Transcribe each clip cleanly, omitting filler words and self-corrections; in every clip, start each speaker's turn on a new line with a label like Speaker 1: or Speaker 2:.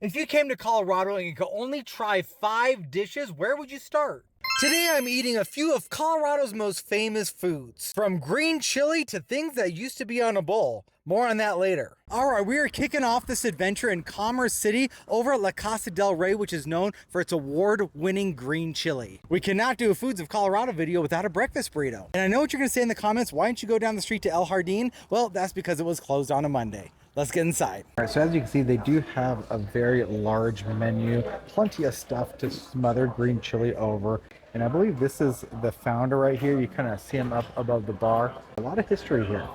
Speaker 1: If you came to Colorado and you could only try 5 dishes, where would you start? Today I'm eating a few of Colorado's most famous foods, from green chili to things that used to be on a bowl. More on that later. Alright, we are kicking off this adventure in Commerce City over at La Casa del Rey, which is known for its award-winning green chili. We cannot do a Foods of Colorado video without a breakfast burrito. And I know what you're going to say in the comments, why didn't you go down the street to El Jardin? Well, that's because it was closed on a Monday. Let's get inside. All right, so as you can see, they do have a very large menu, plenty of stuff to smother green chili over. And I believe this is the founder right here. You kind of see him up above the bar. A lot of history here.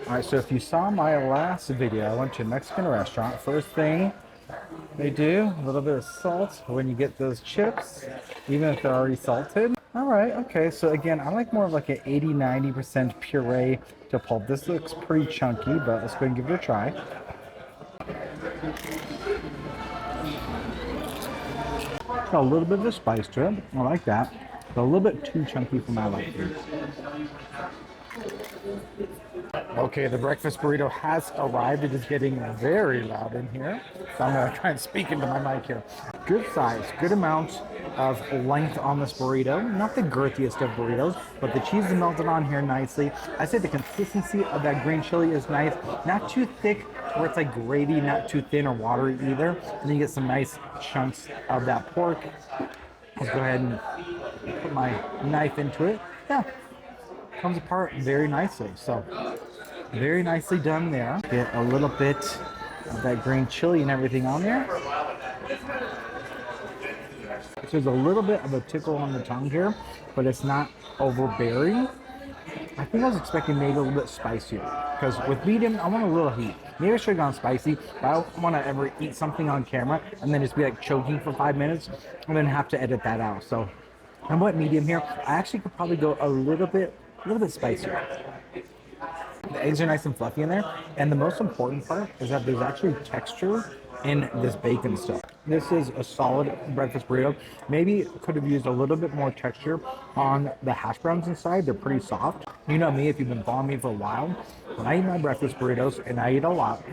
Speaker 1: All right, so if you saw my last video, I went to a Mexican restaurant. First thing they do, a little bit of salt when you get those chips, even if they're already salted. All right, okay, so again, I like more of like an 80-90% puree to pulp. This looks pretty chunky, but let's go and give it a try. Got a little bit of a spice to it. I like that. But a little bit too chunky for my liking. Okay, the breakfast burrito has arrived. It is getting very loud in here. So I'm going to try and speak into my mic here. Good size, good amount of length on this burrito. Not the girthiest of burritos, but the cheese is melted on here nicely. I say the consistency of that green chili is nice. Not too thick where it's like gravy, not too thin or watery either. And then you get some nice chunks of that pork. Let's go ahead and put my knife into it. Yeah, comes apart very nicely. So very nicely done there. Get a little bit of that green chili and everything on there. So there's a little bit of a tickle on the tongue here, but it's not overbearing. I think I was expecting maybe a little bit spicier, because with medium, I want a little heat. Maybe I should have gone spicy, but I don't want to ever eat something on camera and then just be like choking for 5 minutes and then have to edit that out. So I went medium here. I actually could probably go a little bit spicier. The eggs are nice and fluffy in there, and the most important part is that there's actually texture in this bacon stuff. This is a solid breakfast burrito. Maybe could have used a little bit more texture on the hash browns inside. They're pretty soft. You know me, if you've been following me for a while, when I eat my breakfast burritos, and I eat a lot,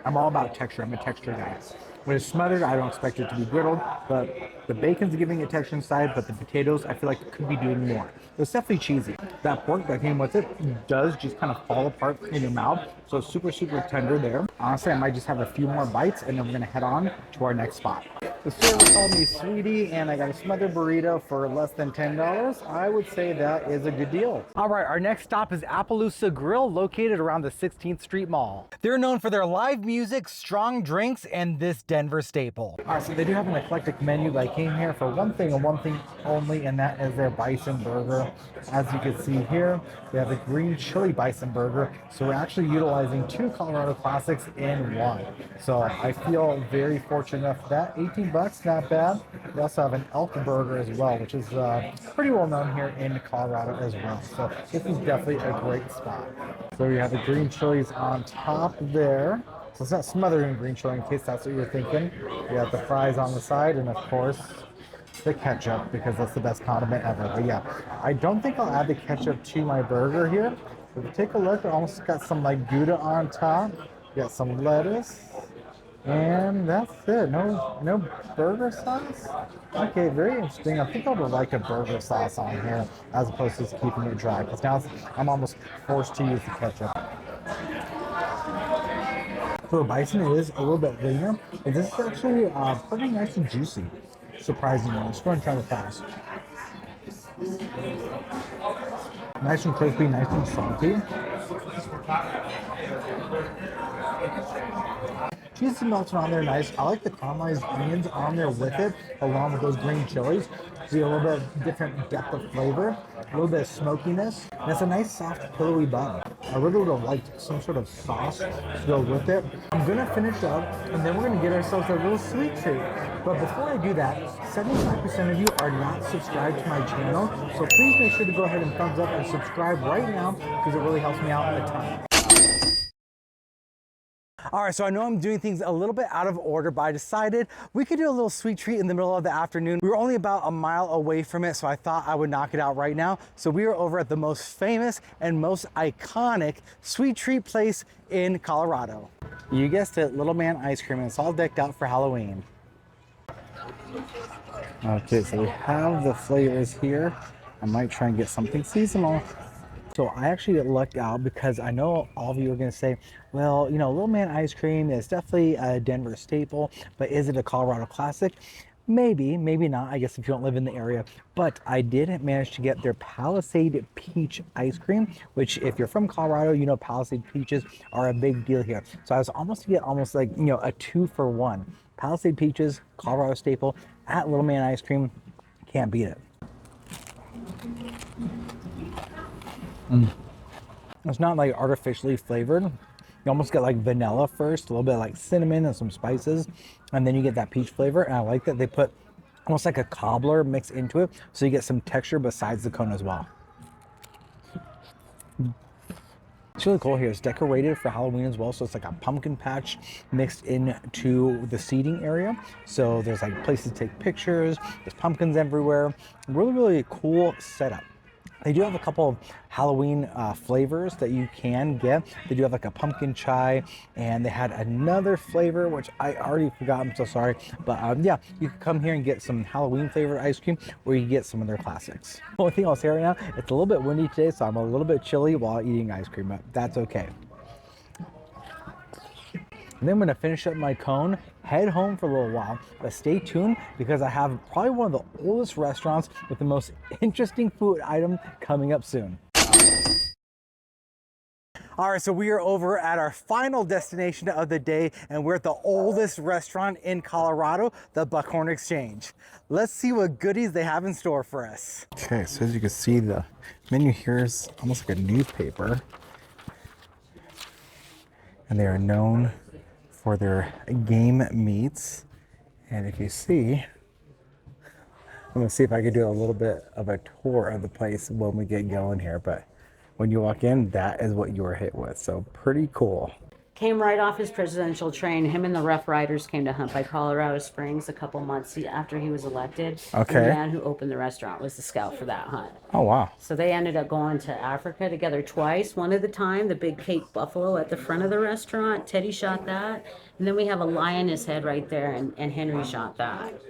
Speaker 1: I'm all about texture. I'm a texture guy. When it's smothered, I don't expect it to be griddled, but the bacon's giving it texture inside, but the potatoes, I feel like it could be doing more. It's definitely cheesy. That pork that came with it does just kind of fall apart in your mouth, so it's super, super tender there. Honestly, I might just have a few more bites, and then we're gonna head on to our next spot. The server called me sweetie, and I got a smothered burrito for less than $10. I would say that is a good deal. All right, our next stop is Appaloosa Grill, located around the 16th Street Mall. They're known for their live music, strong drinks, and this Denver staple. All right, so they do have an eclectic menu, but I came here for one thing and one thing only, and that is their Bison burger. As you can see here, they have the green chili Bison burger, so we're actually utilizing 2 Colorado classics in one. So I feel very fortunate enough for that. 18 bucks, not bad. We also have an elk burger as well, which is pretty well known here in Colorado as well. So this is definitely a great spot. So we have the green chilies on top there. So it's not smothered in green chili, in case that's what you're thinking. We have the fries on the side, and of course the ketchup, because that's the best condiment ever. But yeah, I don't think I'll add the ketchup to my burger here. If you take a look, I almost got some like Gouda on top. Got some lettuce, and that's it. No burger sauce. Okay, very interesting. I think I would like a burger sauce on here as opposed to just keeping it dry, because now I'm almost forced to use the ketchup. For a Bison, it is a little bit leaner, and this is actually pretty nice and juicy, surprisingly. Let's go and try the fries. Nice and crispy, nice and salty. Cheese is melted on there nice. I like the caramelized onions on there with it, along with those green chilies. See a little bit of different depth of flavor, a little bit of smokiness, and it's a nice soft pillowy bun. I really would have liked some sort of sauce to go with it. I'm gonna finish up, and then we're gonna get ourselves a little sweet treat. But before I do that, 75% of you are not subscribed to my channel, so please make sure to go ahead and thumbs up and subscribe right now, because it really helps me out a ton.
Speaker 2: All right, so I know I'm doing things a little bit out of order, but I decided we could do a little sweet treat in the middle of the afternoon. We were only about a mile away from it, so I thought I would knock it out right now. So we are over at the most famous and most iconic sweet treat place in Colorado. You guessed it, Little Man Ice Cream, and it's all decked out for Halloween. Okay, so we have the flavors here. I might try and get something seasonal. So I actually lucked out because I know all of you are going to say, well, you know, Little Man Ice Cream is definitely a Denver staple, but is it a Colorado classic? Maybe, maybe not, I guess if you don't live in the area. But I did manage to get their Palisade Peach Ice Cream, which if you're from Colorado, you know Palisade Peaches are a big deal here. So I was almost to get almost like, you know, a 2-for-1. Palisade Peaches, Colorado staple, at Little Man Ice Cream, can't beat it. It's not like artificially flavored. You almost get like vanilla first, a little bit like cinnamon and some spices, and then you get that peach flavor. And I like that they put almost like a cobbler mix into it, so you get some texture besides the cone as well. It's really cool here. It's decorated for Halloween as well, so it's like a pumpkin patch mixed into the seating area. So there's like places to take pictures, there's pumpkins everywhere. Really, really cool setup. They do have a couple of Halloween flavors that you can get. They do have like a pumpkin chai, and they had another flavor, which I already forgot, I'm so sorry. But yeah, you can come here and get some Halloween flavored ice cream, or you can get some of their classics. The only thing I'll say right now, it's a little bit windy today, so I'm a little bit chilly while eating ice cream, but that's okay. And then I'm gonna finish up my cone, head home for a little while, but stay tuned because I have probably one of the oldest restaurants with the most interesting food item coming up soon. All right, so we are over at our final destination of the day, and we're at the oldest restaurant in Colorado, the Buckhorn Exchange. Let's see what goodies they have in store for us. Okay, so as you can see, the menu here is almost like a newspaper, and they are known for their game meats. And if you see, I'm gonna see if I can do a little bit of a tour of the place when we get going here, but when you walk in, that is what you are hit with. So pretty cool.
Speaker 3: Came right off his presidential train. Him and the Rough Riders came to hunt by Colorado Springs a couple months after he was elected.
Speaker 2: Okay.
Speaker 3: And the man who opened the restaurant was the scout for that hunt.
Speaker 2: Oh, wow.
Speaker 3: So they ended up going to Africa together twice. One at a time, the big Cape buffalo at the front of the restaurant. Teddy shot that. And then we have a lioness head right there, and Henry shot that.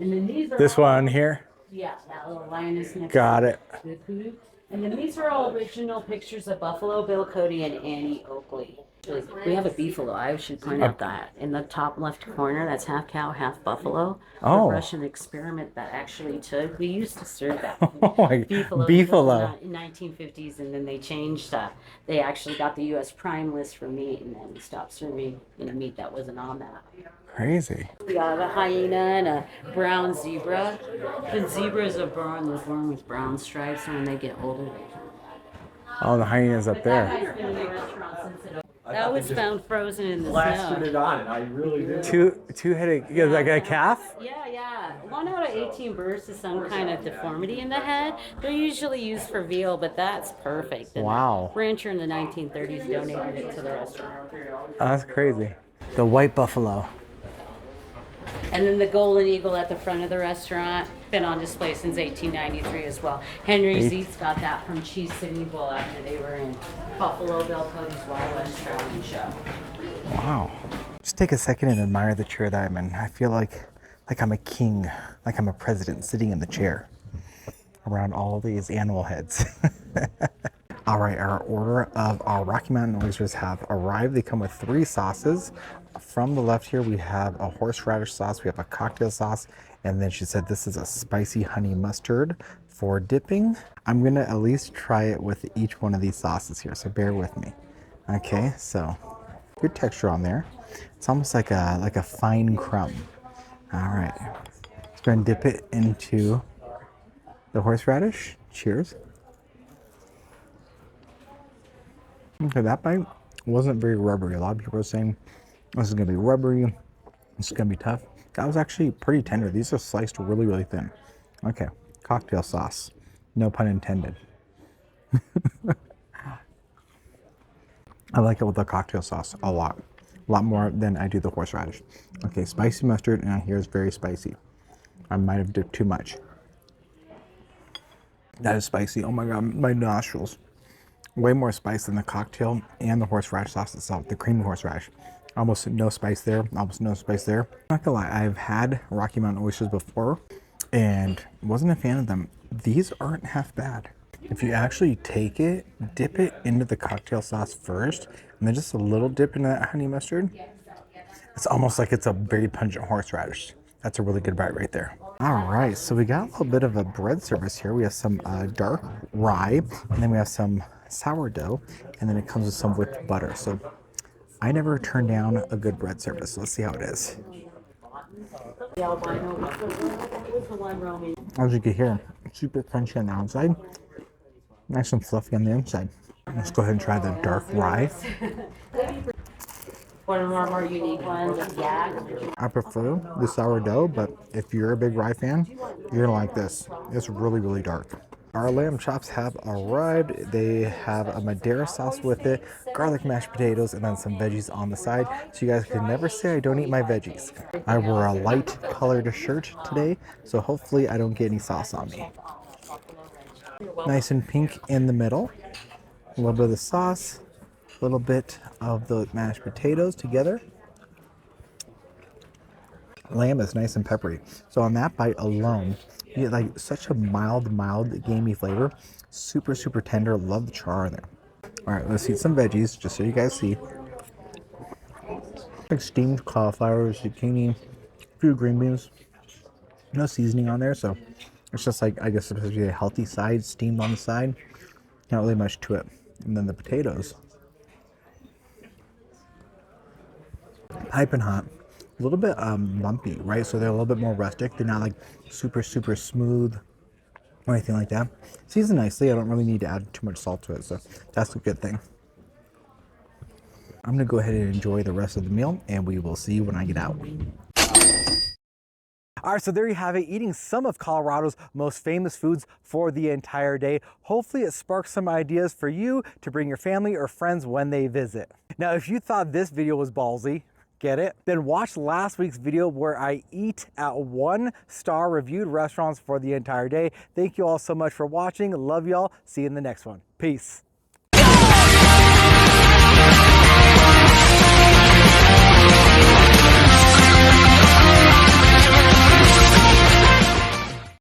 Speaker 3: And then these are
Speaker 2: this one here?
Speaker 3: Yeah, that little lioness next
Speaker 2: Got it.
Speaker 3: And then these are all original pictures of Buffalo Bill Cody and Annie Oakley. We have a beefalo. I should point out that in the top left corner, that's half cow, half buffalo.
Speaker 2: Oh.
Speaker 3: The Russian experiment that actually took. We used to serve that
Speaker 2: beefalo
Speaker 3: in 1950s, and then they changed. They actually got the U.S. prime list for meat, and then stopped serving meat that wasn't on that.
Speaker 2: Crazy.
Speaker 3: We got a hyena and a brown zebra. The zebras are born with brown stripes, and when they get older,
Speaker 2: Oh, the hyena's up there.
Speaker 3: That was found frozen in the snow.
Speaker 4: It on, and I really did.
Speaker 2: Two-headed, like a calf?
Speaker 3: Yeah. 1 out of 18 births is some kind of deformity in the head. They're usually used for veal, but that's perfect. And
Speaker 2: Wow.
Speaker 3: the rancher in the 1930s donated it to the restaurant.
Speaker 2: Oh, that's crazy. The white buffalo.
Speaker 3: And then the golden eagle at the front of the restaurant. Been on display since 1893 as well. Henry Zeitz got that from Chief Sitting Bull after they were in Buffalo Bill Cody's Wild West traveling show.
Speaker 2: Wow. Just take a second and admire the chair that I'm in. I feel like I'm a king, like I'm a president sitting in the chair around all these animal heads. All right, our order of our Rocky Mountain oysters have arrived. They come with 3 sauces. From the left here, we have a horseradish sauce, we have a cocktail sauce, and then she said this is a spicy honey mustard for dipping. I'm gonna at least try it with each one of these sauces here, so bear with me. Okay, so good texture on there. It's almost like a fine crumb. All right, let's go ahead and dip it into the horseradish. Cheers. Okay, that bite wasn't very rubbery. A lot of people are saying this is gonna be rubbery, this is gonna be tough. That was actually pretty tender. These are sliced really, really thin. Okay, cocktail sauce. No pun intended. I like it with the cocktail sauce a lot. A lot more than I do the horseradish. Okay, spicy mustard, and here's very spicy. I might have dipped too much. That is spicy. Oh my god, my nostrils. Way more spice than the cocktail and the horseradish sauce itself, the creamy horseradish. Almost no spice there, almost no spice there. Not gonna lie, I've had Rocky Mountain oysters before and wasn't a fan of them. These aren't half bad. If you actually take it, dip it into the cocktail sauce first, and then just a little dip into that honey mustard, it's almost like it's a very pungent horseradish. That's a really good bite right there. All right, so we got a little bit of a bread service here. We have some dark rye, and then we have some sourdough, and then it comes with some whipped butter. So I never turn down a good bread service. So let's see how it is. As you can hear, super crunchy on the outside, nice and fluffy on the inside. Let's go ahead and try the dark rye.
Speaker 3: One of our more unique ones, yeah.
Speaker 2: I prefer the sourdough, but if you're a big rye fan, you're gonna like this. It's really, really dark. Our lamb chops have arrived. They have a Madeira sauce with it, garlic mashed potatoes, and then some veggies on the side. So you guys can never say I don't eat my veggies. I wore a light colored shirt today, so hopefully I don't get any sauce on me. Nice and pink in the middle. A little bit of the sauce, a little bit of the mashed potatoes together. Lamb is nice and peppery. So on that bite alone, you get like such a mild gamey flavor. Super, super tender. Love the char in there. All right, let's eat some veggies just so you guys see. Like steamed cauliflower, zucchini, a few green beans. No seasoning on there, so it's just like, I guess, supposed to be a healthy side, steamed on the side. Not really much to it. And then the potatoes. Piping hot. A little bit lumpy, right? So they're a little bit more rustic. They're not like super, super smooth or anything like that. Seasoned nicely. I don't really need to add too much salt to it, so that's a good thing. I'm gonna go ahead and enjoy the rest of the meal, and we will see you when I get out. All right, so there you have it, eating some of Colorado's most famous foods for the entire day. Hopefully it sparks some ideas for you to bring your family or friends when they visit. Now, if you thought this video was ballsy, get it? Then watch last week's video where I eat at 1-star reviewed restaurants for the entire day. Thank you all so much for watching. Love y'all. See you in the next one. Peace.